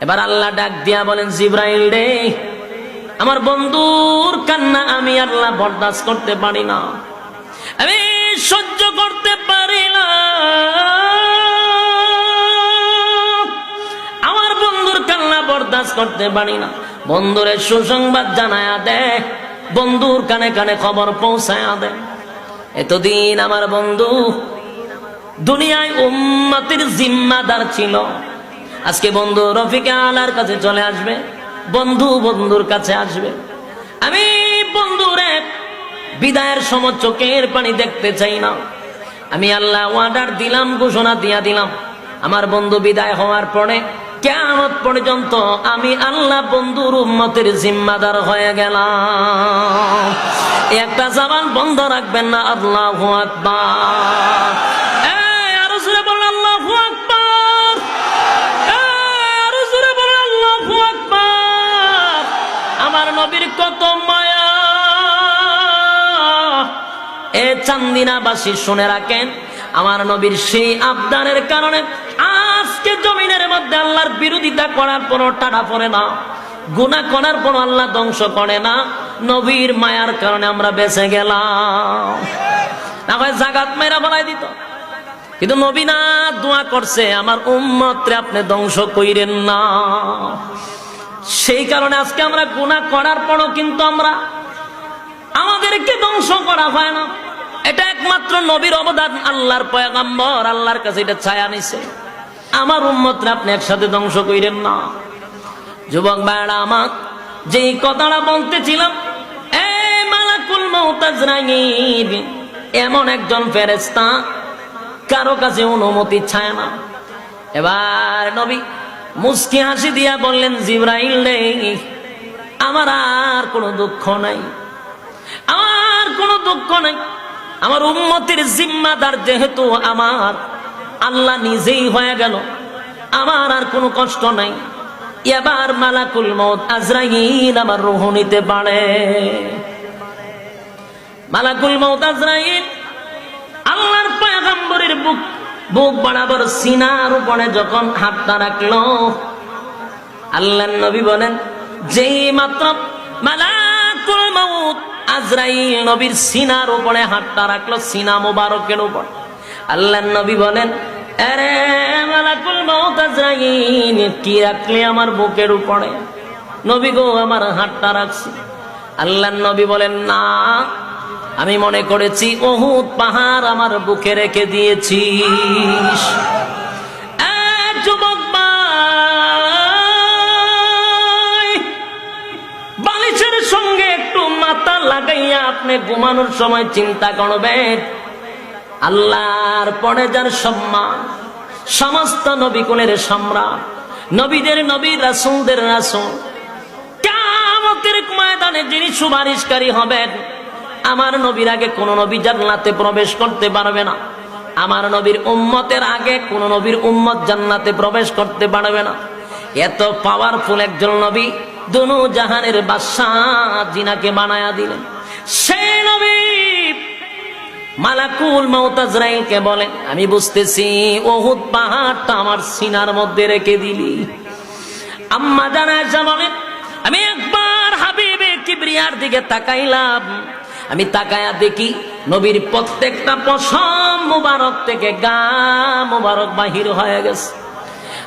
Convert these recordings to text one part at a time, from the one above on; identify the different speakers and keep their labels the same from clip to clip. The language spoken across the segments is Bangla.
Speaker 1: এবার আল্লাহ ডাক দিয়া বলেন, জিবরাইল রে, আমার বন্ধুর কান্না আমি আল্লাহ বরদাস্ত করতে পারি না, আমি সহ্য করতে পারি না। আমার বন্ধুর কান্না বরদাস্ত করতে পারি না। বন্ধুরে সুসংবাদ জানায়া দে, বন্ধুর কানে কানে খবর পৌঁছায়া দে। এতদিন আমার বন্ধু দুনিয়ায় উম্মতের জিম্মাদার ছিল, আজকে বন্ধু রফিকে আলার কাছে চলে আসবে, বন্ধু বন্ধুর কাছে আসবে। আমি বন্ধুরে বিদায়ের সময় চোখের পানি দেখতে চাই না। আমি আল্লাহ অর্ডার দিলাম, ঘোষণা দিয়া দিলাম, আমার বন্ধু বিদায় হওয়ার পরে কিয়ামত পর্যন্ত আমি আল্লাহ বন্ধুর উম্মতের জিম্মাদার হয়ে গেলাম। একটা জবান বন্ধ রাখবেন না, আল্লাহু আকবার। আরো জোরে বলেন আল্লাহু আকবার, আরো জোরে বলেন আল্লাহু আকবার। আমার নবীর কত মায়া, এ চান্দিনাবাসী শুনে রাখেন, আমার নবীর সেই আবদারের কারণে আজকে জমিনের মধ্যে আল্লাহর বিরোধিতা করার পর টানা পড়ে না, গুনাহ করার পর আল্লাহ ধ্বংস করে না। নবীর মায়ার কারণে আমরা বেঁচে গেলাম। না হয় জাগাত মেরা বলাই দিত, কিন্তু নবী না দোয়া করছে, আমার উম্মতরে আপনি ধ্বংস কইরেন না। সেই কারণে আজকে আমরা গুনাহ করার পরও কিন্তু আমাদেরকে ধ্বংস করা হয় না। এটা একমাত্র নবীর অবদান। আল্লাহর পয়গম্বর আল্লাহর কাছে এটা ছায়া নিছে, আমার উম্মতরে আপনি একসাথে ধ্বংস কইরেন না। যুবক ভাইরা আমার, যেই কথাটা বলতেছিলাম, এই মালাকুল মউত আজরাইল এমন একজন ফেরেশতা, কারো কাছে অনুমতি চায় না। এবার নবী মুস্কি হাসি দিয়া বললেন, জিবরাইল রে, আমার আর কোনো দুঃখ নাই, আমার কোনো দুঃখ নাই। আমার উম্মতের জিম্মাদার যেহেতু আমার আল্লাহ নিজেই হয়ে গেল, আমার আর কোনো কষ্ট নাই। এবার মালাকুল মউত আজরাইল আমার রূহ নিতে পারে। মালাকুল মউত আজরাইল আল্লাহর পয়গম্বরের বুক বরাবর সিনার উপরে যখন হাতটা রাখলো, আল্লাহর নবী বলেন, যেই মাত্র মালাকুল মউত আজরাইল নবীর সিনার উপরে হাতটা রাখলো, সিনা মোবারকের উপর, আল্লাহর নবী বলেন, আরে মালাকুল মউত আজরাইল কি রাখলে আমার বুকের উপরে? নবী গো, আমার হাতটা রাখছি। আল্লাহর নবী বলেন, না, আমি মনে করেছি উহুদ পাহাড় আমার বুকে রেখে দিয়েছিস। যুবক ভাই, বালিশের সঙ্গে একটু মাথা লাগাইয়া আপনি ঘুমানোর সময় চিন্তা করবেন, আল্লাহর পরে যার সম্মান, সমস্ত নবী কুলের সম্রাট, নবীদের নবী, রাসূলদের রাসূল, কিয়ামতের ময়দানে যিনি সুপারিশকারী হবেন, আমার নবীর আগে কোন নবী জান্নাতে প্রবেশ করতে পারবে না। আমার নবীর উম্মতের আগে কোন নবীর উম্মত জান্নাতে প্রবেশ করতে পারবে না। এত পাওয়ারফুল একজন নবী, দুনু জাহানের বাদশাহ জিনাকে বানায়া দিলেন। সেই নবী মালাকুল মউত আজরাইলকে বলেন, আমি বুঝতেছি উহুদ পাহাড়টা আমার সিনার মধ্যে রেখে দিলি। আম্মা জান আয়েশা বলেন, আমি একবার হাবিবে কিবরিয়ার দিকে তাকাইলাম, আমি তাকায়া দেখি নবীর প্রত্যেকটা পশম মুবারক থেকে গা মুবারক বাহির হয়ে গেছে।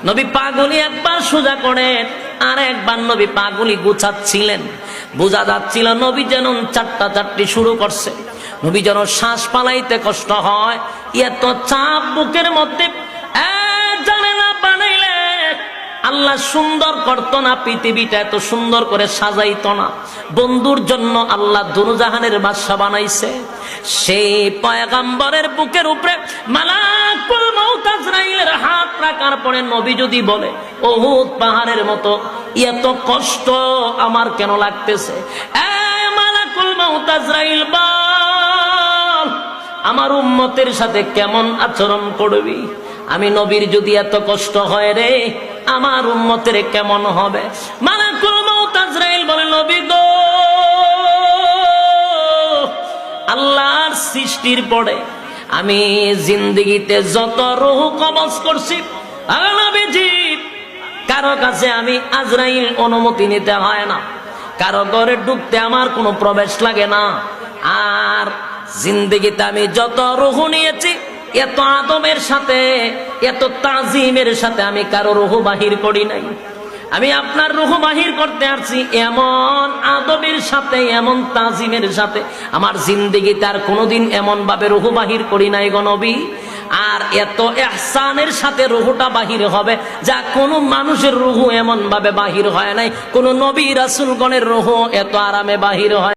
Speaker 1: নবী পাগুলি একবার সোজা করেন, আর একবার নবী পাগুলি গুছাচ্ছিলেন। বোঝা যাচ্ছিল নবী যেন চারটা চারটি শুরু করছে, নবী যেন শ্বাস পালাইতে কষ্ট হয়, এত চাপ বুকের মধ্যে। জানে না বানাইলে আল্লাহ সুন্দর করতো না, পৃথিবীটা এত সুন্দর করে সাজাইতো না। বন্ধুর জন্য আল্লাহ দুরজাহানের বাদশা বানাইছে। সেই পয়গম্বরের বুকের উপরে মালাকুল মউত আজরাইলের হাত রাখার পরে নবী যদি বলে, উহুদ পাহাড়ের মতো এত কষ্ট আমার কেন লাগতেছে? মালাকুল মউত আজরাইল বল, আমার উম্মতের সাথে কেমন আচরণ করবি? আমি নবীর যদি এত কষ্ট হয় রে, আমার উম্মতের কেমন হবে? মালাকুল মউত আজরাইল বলে, নবী গো, আল্লাহর সৃষ্টির পরে আমি জিন্দেগিতে যত রূহ কবজ করছি, নবীজি কারো কাছে আমি আজরাইল অনুমতি নিতে হয় না, কারো ঘরে ঢুকতে আমার কোনো প্রবেশ লাগে না। আর জিন্দেগিতে আমি যত রূহ নিয়েছি, এত আদবের সাথে, এত তাজিমের সাথে আমি কারো রূহ বাহির করি নাই। আমি আপনার রূহ বাহির করতে আসছি এমন আদবের সাথে, এমন তাজিমের সাথে। আমার জিন্দেগিতে আর কোনোদিন এমন ভাবে রূহ বাহির করি নাই গো নবী। আর এত ইহসানের সাথে রূহটা বাহির হবে যা কোনো মানুষের রূহ এমন ভাবে বাহির হয় নাই, কোন নবী রাসূলগণের রূহ এত আরামে বাহির হয়।